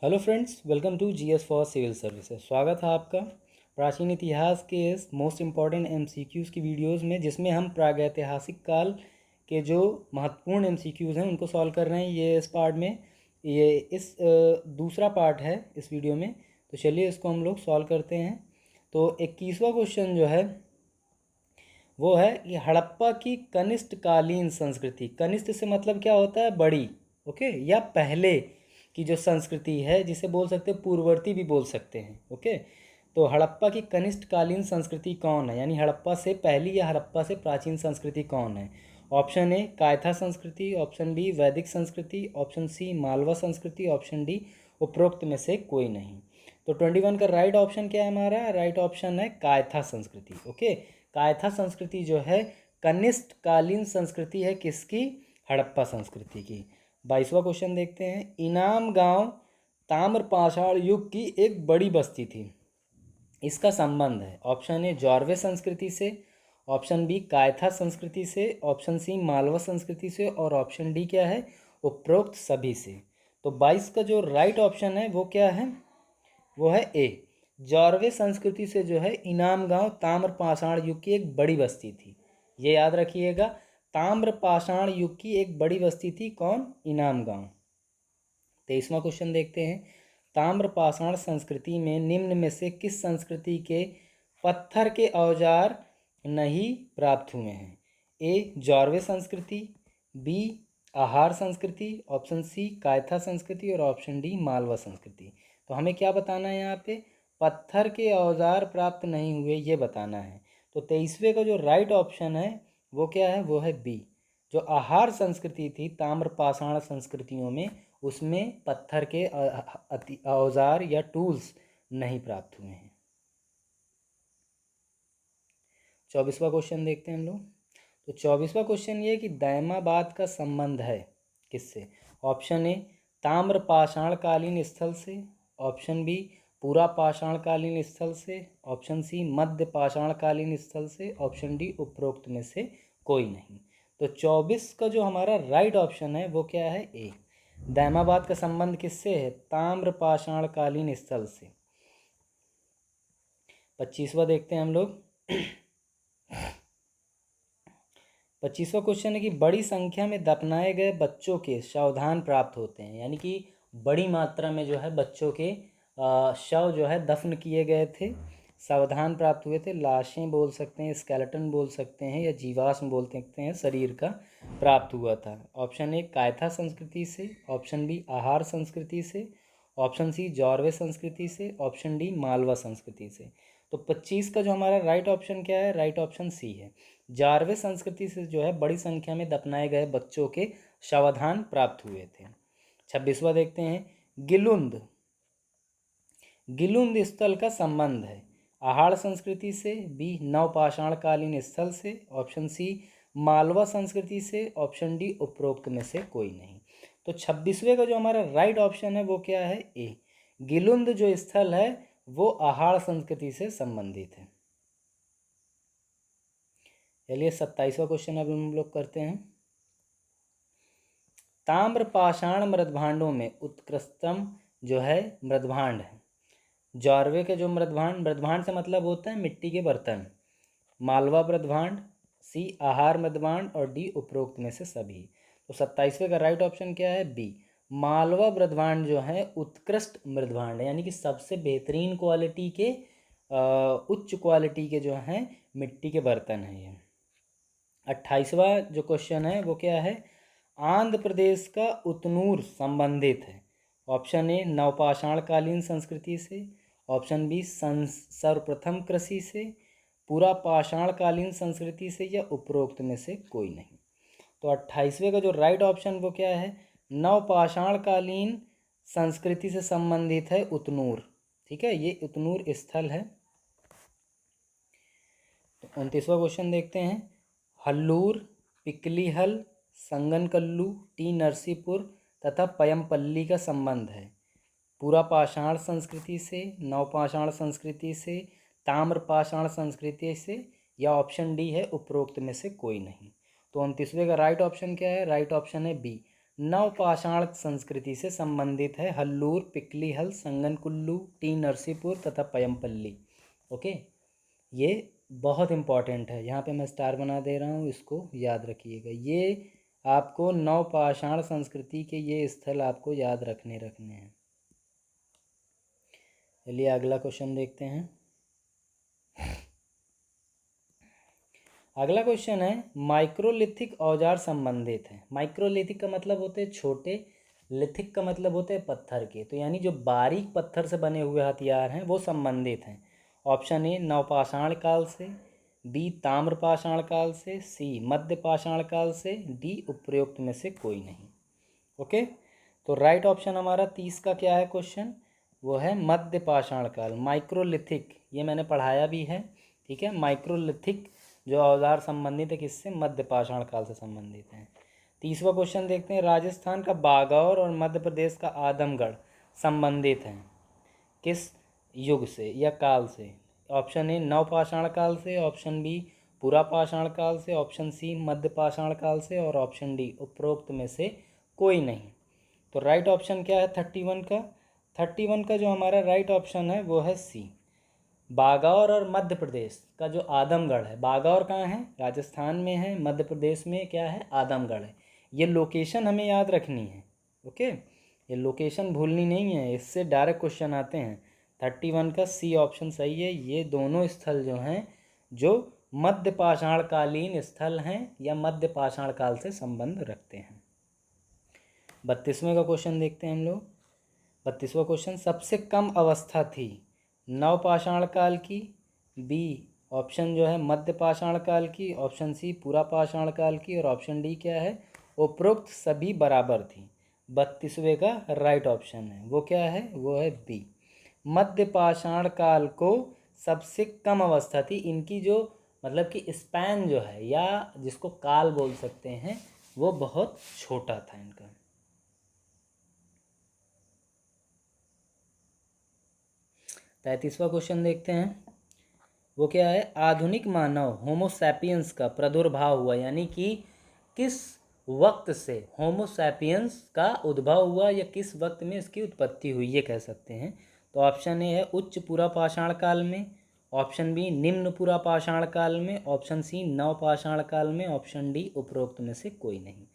Hello friends, welcome to GS for civil services. स्वागत है आपका प्राचीन इतिहास के इस मोस्ट इम्पॉर्टेंट एमसीक्यूज़ की वीडियोस में, जिसमें हम प्रागैतिहासिक काल के जो महत्वपूर्ण एमसीक्यूज़ हैं उनको सॉल्व कर रहे हैं। ये इस पार्ट में दूसरा पार्ट है इस वीडियो में। तो चलिए इसको हम लोग सॉल्व करते हैं। तो 21वां क्वेश्चन जो है वो है कि हड़प्पा की कनिष्ठकालीन संस्कृति। कनिष्ठ से मतलब क्या होता है? बड़ी, ओके, या पहले की जो संस्कृति है, जिसे बोल सकते हैं पूर्ववर्ती भी बोल सकते हैं, ओके। तो हड़प्पा की कनिष्ठकालीन संस्कृति कौन है, यानी हड़प्पा से पहली या हड़प्पा से प्राचीन संस्कृति कौन है? ऑप्शन ए कायथा संस्कृति, ऑप्शन बी वैदिक संस्कृति, ऑप्शन सी मालवा संस्कृति, ऑप्शन डी उपरोक्त में से कोई नहीं। तो 21 का राइट ऑप्शन क्या है? हमारा राइट ऑप्शन है कायथा संस्कृति, ओके। कायथा संस्कृति जो है कनिष्ठकालीन संस्कृति है किसकी? हड़प्पा संस्कृति की। 22वां क्वेश्चन देखते हैं। इनाम गांव ताम्रपाषाण युग की एक बड़ी बस्ती थी, इसका संबंध है ऑप्शन ए जॉर्वे संस्कृति से, ऑप्शन बी कायथा संस्कृति से, ऑप्शन सी मालवा संस्कृति से, और ऑप्शन डी क्या है? उपरोक्त सभी से। तो 22 का जो राइट ऑप्शन है वो क्या है? वो है ए, जॉर्वे संस्कृति से जो है इनाम गांव ताम्रपाषाण युग की एक बड़ी बस्ती थी। ये याद रखिएगा, ताम्रपाषाण युग की एक बड़ी बस्ती थी कौन? इनाम गांव। 23वां क्वेश्चन देखते हैं। ताम्रपाषाण संस्कृति में निम्न में से किस संस्कृति के पत्थर के औजार नहीं प्राप्त हुए हैं? ए जॉर्वे संस्कृति, बी आहार संस्कृति, ऑप्शन सी कायथा संस्कृति, और ऑप्शन डी मालवा संस्कृति। तो हमें क्या बताना है यहाँ पे? पत्थर के औजार प्राप्त नहीं हुए, ये बताना है। तो 23वें का जो राइट ऑप्शन है वो क्या है? वो है बी, जो आहार संस्कृति थी ताम्रपाषाण संस्कृतियों में, उसमें पत्थर के औजार या टूल्स नहीं प्राप्त हुए हैं। 24वां क्वेश्चन देखते हैं हम लोग। तो 24वां क्वेश्चन ये कि दैमाबाद का संबंध है किससे? ऑप्शन ए ताम्रपाषाणकालीन स्थल से, ऑप्शन बी पूरा पाषाणकालीन स्थल से, ऑप्शन सी मध्य पाषाणकालीन स्थल से, ऑप्शन डी उपरोक्त में से कोई नहीं। तो 24 का जो हमारा राइट ऑप्शन है वो क्या है? ए, दैमाबाद का संबंध किससे है? ताम्रपाषाणकालीन स्थल से। 25वां देखते हैं हम लोग। 25वां क्वेश्चन है कि बड़ी संख्या में दफनाए गए बच्चों के शवधान प्राप्त होते हैं, यानी कि बड़ी मात्रा में जो है बच्चों के शव जो है दफन किए गए थे, सावधान प्राप्त हुए थे। लाशें बोल सकते हैं, स्केलेटन बोल सकते हैं, या जीवाश्म बोल सकते हैं, शरीर का प्राप्त हुआ था। ऑप्शन ए कायथा संस्कृति से, ऑप्शन बी आहार संस्कृति से, ऑप्शन सी जॉर्वे संस्कृति से, ऑप्शन डी मालवा संस्कृति से। तो 25 का जो हमारा राइट ऑप्शन क्या है? राइट ऑप्शन सी है, जॉर्वे संस्कृति से जो है बड़ी संख्या में दफनाए गए बच्चों के शवधान प्राप्त हुए थे। 26वां देखते हैं। गिलुंद गिलुंद स्थल का संबंध है आहार संस्कृति से, बी नवपाषाणकालीन स्थल से, ऑप्शन सी मालवा संस्कृति से, ऑप्शन डी उपरोक्त में से कोई नहीं। तो 26वें का जो हमारा राइट ऑप्शन है वो क्या है? ए, गिलुंद जो स्थल है वो आहार संस्कृति से संबंधित है। चलिए 27वां क्वेश्चन अब हम लोग करते हैं। ताम्रपाषाण मृदभांडों में उत्कृष्टतम जो है मृदभांड है। जॉर्वे के जो मृदभांड से मतलब होता है मिट्टी के बर्तन। मालवा मृदभांड, सी आहार मृदभांड, और डी उपरोक्त में से सभी। तो 27वें का राइट ऑप्शन क्या है? बी, मालवा मृदभांड जो है उत्कृष्ट मृदभांड है, यानी कि सबसे बेहतरीन क्वालिटी के उच्च क्वालिटी के जो हैं मिट्टी के बर्तन हैं ये। 28वां जो क्वेश्चन है वो क्या है? आंध्र प्रदेश का उतनूर संबंधित है। ऑप्शन ए नवपाषाणकालीन संस्कृति से, ऑप्शन बी सर्वप्रथम कृषि से, पूरा पाषाणकालीन संस्कृति से, या उपरोक्त में से कोई नहीं। तो 28वें का जो राइट ऑप्शन वो क्या है? नवपाषाणकालीन संस्कृति से संबंधित है उतनूर, ठीक है, ये उतनूर स्थल है। तो 29वां क्वेश्चन देखते हैं। हल्लूर, पिकलीहल, संगनकल्लू, टी नरसीपुर तथा पयमपल्ली का संबंध है पूरा पाषाण संस्कृति से, नवपाषाण संस्कृति से, ताम्रपाषाण संस्कृति से, या ऑप्शन डी है उपरोक्त में से कोई नहीं। तो 29वें का राइट ऑप्शन क्या है? राइट ऑप्शन है बी, नवपाषाण संस्कृति से संबंधित है। हल्लूर, पिक्लीहल, संगनकुल्लू, टी नरसीपुर तथा पयमपल्ली। ओके, ये बहुत इम्पॉर्टेंट है, यहाँ पे मैं स्टार बना दे रहा हूँ, इसको याद रखिएगा। ये आपको नवपाषाण संस्कृति के ये स्थल आपको याद रखने हैं। चलिए अगला क्वेश्चन देखते हैं। अगला क्वेश्चन है माइक्रोलिथिक औजार संबंधित है। माइक्रोलिथिक का मतलब होते हैं छोटे, लिथिक का मतलब होते हैं पत्थर के, तो यानी जो बारीक पत्थर से बने हुए हथियार हैं वो संबंधित हैं। ऑप्शन ए नवपाषाण काल से, बी ताम्रपाषाण काल से, सी मध्यपाषाण काल से, डी उपरोक्त में से कोई नहीं। ओके, तो राइट ऑप्शन हमारा 30 का क्या है क्वेश्चन, वो है मध्यपाषाण काल। माइक्रोलिथिक ये मैंने पढ़ाया भी है, ठीक है। माइक्रोलिथिक जो औजार संबंधित है किससे, मध्यपाषाण काल से संबंधित हैं। 30वां क्वेश्चन देखते हैं। राजस्थान का बागौर और मध्य प्रदेश का आदमगढ़ संबंधित हैं किस युग से या काल से। ऑप्शन ए नवपाषाण काल से, ऑप्शन बी पुरापाषाण काल से, ऑप्शन सी मध्यपाषाण काल से और ऑप्शन डी उपरोक्त में से कोई नहीं। तो राइट ऑप्शन क्या है 31 का। 31 का जो हमारा राइट ऑप्शन है वो है सी, बागौर और मध्य प्रदेश का जो आदमगढ़ है। बागौर कहाँ है, राजस्थान में है, मध्य प्रदेश में क्या है, आदमगढ़ है। ये लोकेशन हमें याद रखनी है। ओके, ये लोकेशन भूलनी नहीं है, इससे डायरेक्ट क्वेश्चन आते हैं। 31 का सी ऑप्शन सही है। ये दोनों स्थल जो हैं जो मध्य पाषाण कालीन स्थल हैं या मध्य पाषाण काल से संबंध रखते हैं। 32वें का क्वेश्चन देखते हैं हम लोग। 32वां क्वेश्चन, सबसे कम अवस्था थी नवपाषाण काल की, बी ऑप्शन जो है मध्य पाषाण काल की, ऑप्शन सी पुरापाषाण काल की और ऑप्शन डी क्या है, उपरोक्त सभी बराबर थी। 32वें का राइट ऑप्शन है वो क्या है, वो है बी, मध्य पाषाण काल को सबसे कम अवस्था थी। इनकी जो मतलब कि स्पैन जो है या जिसको काल बोल सकते हैं वो बहुत छोटा था इनका। 33वां क्वेश्चन देखते हैं, वो क्या है, आधुनिक मानव होमोसैपियंस का प्रादुर्भाव हुआ, यानी कि किस वक्त से होमोसैपियंस का उद्भव हुआ या किस वक्त में इसकी उत्पत्ति हुई, ये कह सकते हैं। तो ऑप्शन ए है उच्च पुरापाषाण काल में, ऑप्शन बी निम्न पुरापाषाण काल में, ऑप्शन सी नवपाषाण काल में, ऑप्शन डी उपरोक्त में से कोई नहीं।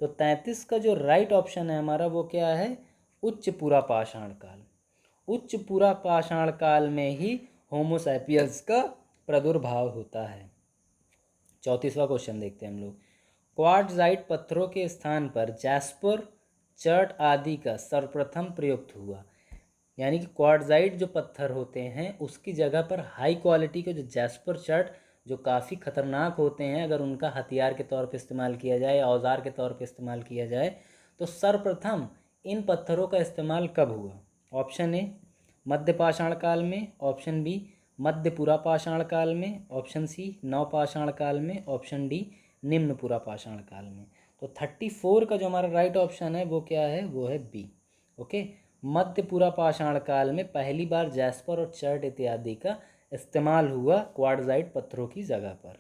तो 33 का जो राइट ऑप्शन है हमारा वो क्या है, उच्च पुरापाषाण काल। उच्च पुरापाषाण काल में ही होमोसैपियंस का प्रादुर्भाव होता है। 34वां क्वेश्चन देखते हैं हम लोग। क्वार्ट्जाइट पत्थरों के स्थान पर जैस्पर, चर्ट आदि का सर्वप्रथम प्रयुक्त हुआ, यानी कि क्वार्ट्जाइट जो पत्थर होते हैं उसकी जगह पर हाई क्वालिटी के जो जैस्पर, चर्ट जो काफ़ी खतरनाक होते हैं, अगर उनका हथियार के तौर पर इस्तेमाल किया जाए, औजार के तौर पर इस्तेमाल किया जाए, तो सर्वप्रथम इन पत्थरों का इस्तेमाल कब हुआ। ऑप्शन ए मध्य पाषाण काल में, ऑप्शन बी मध्य पुरापाषाण काल में, ऑप्शन सी नवपाषाण काल में, ऑप्शन डी निम्न पुरापाषाण काल में। तो 34 का जो हमारा राइट ऑप्शन है वो क्या है, वो है बी। ओके, मध्य पुरापाषाण काल में पहली बार जैस्पर और चर्ट इत्यादि का इस्तेमाल हुआ क्वार्ट्जाइट पत्थरों की जगह पर।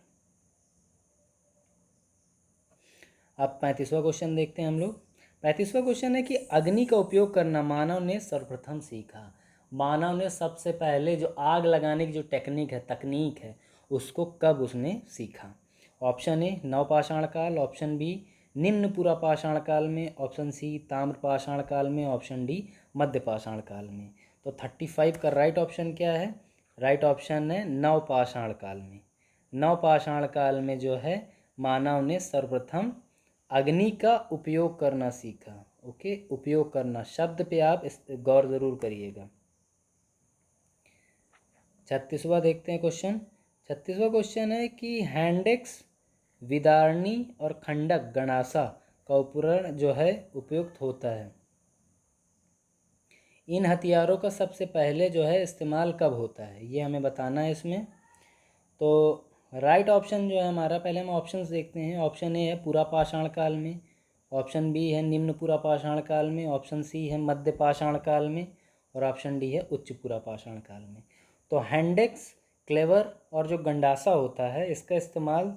अब 35वां क्वेश्चन देखते हैं हम लोग। 35वां क्वेश्चन है कि अग्नि का उपयोग करना मानव ने सर्वप्रथम सीखा। मानव ने सबसे पहले जो आग लगाने की जो टेक्निक है, तकनीक है, उसको कब उसने सीखा। ऑप्शन ए नवपाषाण काल, ऑप्शन बी निम्न पुरापाषाण काल में, ऑप्शन सी ताम्रपाषाण काल में, ऑप्शन डी मध्यपाषाण काल में। तो 35 का राइट ऑप्शन क्या है, राइट ऑप्शन है नवपाषाण काल में। नवपाषाण काल में जो है मानव ने सर्वप्रथम अग्नि का उपयोग करना सीखा। ओके, उपयोग करना शब्द पे आप गौर ज़रूर करिएगा। 36वां देखते हैं क्वेश्चन। 36वां क्वेश्चन है कि हैंडेक्स, विदारणी और खंडक गणासा का उपकरण जो है उपयुक्त होता है। इन हथियारों का सबसे पहले जो है इस्तेमाल कब होता है, ये हमें बताना है इसमें। तो राइट ऑप्शन जो है हमारा, पहले हम ऑप्शंस देखते हैं। ऑप्शन ए है पुरापाषाण काल में, ऑप्शन बी है निम्न पुरापाषाण काल में, ऑप्शन सी है मध्य पाषाण काल में और ऑप्शन डी है उच्च पुरापाषाण काल में। तो हैंडेक्स, क्लेवर और जो गंडासा होता है इसका इस्तेमाल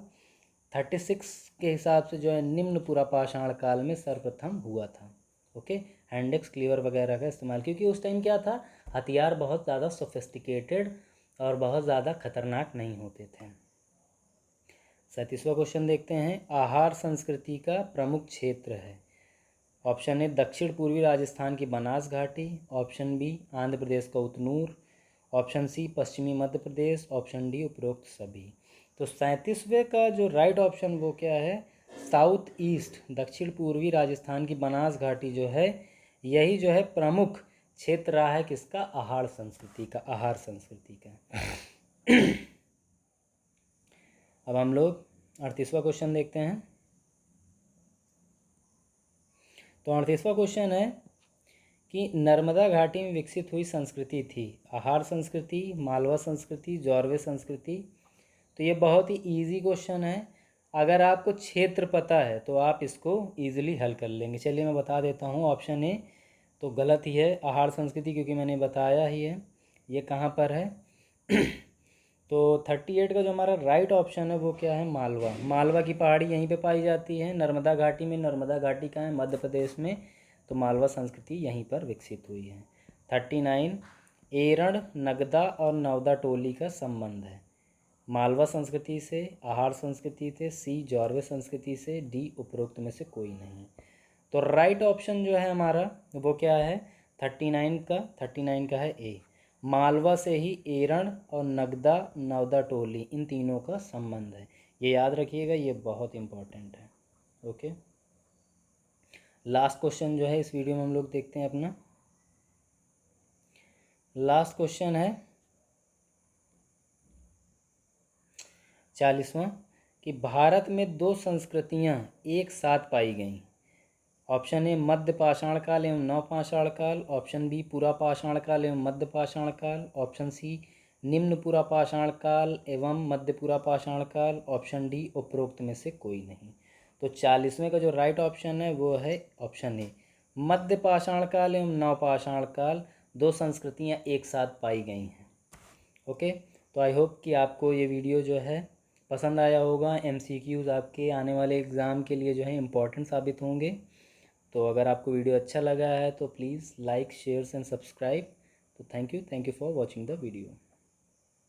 36 के हिसाब से जो है निम्न पूरा पाषाण काल में सर्वप्रथम हुआ था। ओके, हैंड एक्स, क्लीवर वगैरह का इस्तेमाल, क्योंकि उस टाइम क्या था, हथियार बहुत ज़्यादा सोफिस्टिकेटेड और बहुत ज़्यादा खतरनाक नहीं होते थे। 37वां क्वेश्चन देखते हैं, आहार संस्कृति का प्रमुख क्षेत्र है। ऑप्शन ए दक्षिण पूर्वी राजस्थान की बनास घाटी, ऑप्शन बी आंध्र प्रदेश का उतनूर, ऑप्शन सी पश्चिमी मध्य प्रदेश, ऑप्शन डी उपरोक्त सभी। तो 37वें का जो राइट ऑप्शन वो क्या है, साउथ ईस्ट, दक्षिण पूर्वी राजस्थान की बनास घाटी जो है, यही जो है प्रमुख क्षेत्र रहा है किसका, आहार संस्कृति का, आहार संस्कृति का। अब हम लोग 38वां क्वेश्चन देखते हैं। तो 38वां क्वेश्चन है कि नर्मदा घाटी में विकसित हुई संस्कृति थी, आहार संस्कृति, मालवा संस्कृति, जॉर्वे संस्कृति। तो ये बहुत ही इजी क्वेश्चन है, अगर आपको क्षेत्र पता है तो आप इसको इजीली हल कर लेंगे। चलिए मैं बता देता हूँ, ऑप्शन ए तो गलत ही है, आहार संस्कृति, क्योंकि मैंने बताया ही है ये कहाँ पर है। तो 38 का जो हमारा राइट ऑप्शन है वो क्या है, मालवा। मालवा की पहाड़ी यहीं पे पाई जाती है, नर्मदा घाटी में। नर्मदा घाटी कहाँ है, मध्य प्रदेश में। तो मालवा संस्कृति यहीं पर विकसित हुई है। 39 एरण, नगदा और नवदा टोली का संबंध है, मालवा संस्कृति से, आहार संस्कृति से, सी जॉर्वे संस्कृति से, डी उपरोक्त में से कोई नहीं। तो राइट ऑप्शन जो है हमारा वो क्या है, 39 का है ए, मालवा से ही एरण और नगदा नवदा टोली, इन तीनों का संबंध है। ये याद रखिएगा, ये बहुत इंपॉर्टेंट है। ओके, लास्ट क्वेश्चन जो है इस वीडियो में हम लोग देखते हैं अपना। लास्ट क्वेश्चन है 40वां कि भारत में दो संस्कृतियां एक साथ पाई गईं। ऑप्शन ए मध्य पाषाण काल एवं नव पाषाण काल, ऑप्शन बी पूरा पाषाण काल एवं मध्य पाषाण काल, ऑप्शन सी निम्न पूरा पाषाण काल एवं मध्य पूरा पाषाण काल, ऑप्शन डी उपरोक्त में से कोई नहीं। तो 40वें का जो राइट ऑप्शन है वो है ऑप्शन ए, मध्य पाषाण काल एवं नव पाषाण काल, दो संस्कृतियां एक साथ पाई गई हैं। ओके, तो आई होप कि आपको ये वीडियो जो है पसंद आया होगा। MCQs आपके आने वाले एग्ज़ाम के लिए जो है इम्पॉर्टेंट साबित होंगे। तो अगर आपको वीडियो अच्छा लगा है तो please like, share and subscribe. तो thank you for watching the video.